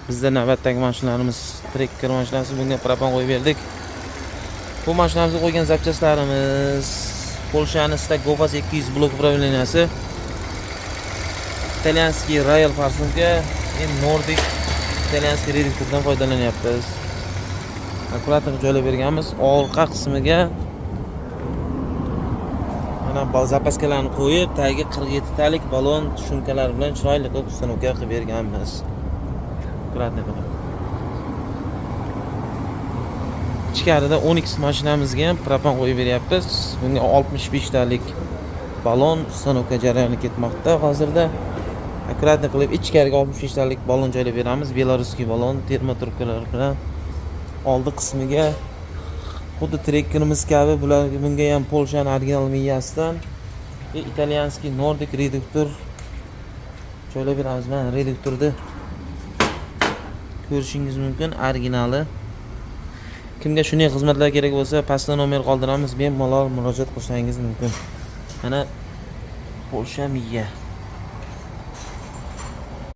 Bizda navbatdagi mashinalarimiz trekker mashinasi, bunga propan qo'yib berdik. Bu mashinamizga qo'ygan zapchastlarimiz Polshaning Stak-Gofas 200 blok upravleniyasi, italyanskiy Royal farsonka, Nordic italyanskiy reduktordan foydalanyapmiz. Akkumulyatorni joylab berganmiz. Orqa qismiga mana zapaskalarni qo'yib, tagiga 47 talik balon tushunkalar bilan chiroyli qilib ustanovka qilib berganmiz. Ichkarida 10X mashinamizga ham propan qo'yib beryapmiz. Bunga 65 talik balon ustanovka jarayoni ketmoqda. Hozirda akkuratni qilib ichkariga 65 talik balon joylab beramiz. Beloruskiy balon termotrubkalar bilan. Oldi qismiga xuddi trekkerimiz kabi bunga ham Polshaning original miyasidan italyanskiy Nordic reduktor joylab beramiz. Mana reduktorni ko'rishingiz mumkin, originali. Kimga shunday xizmatlar kerak bo'lsa, pastda nomer qoldiramiz, bemalol murojaat qilsangiz mumkin. Mana Polsha miya.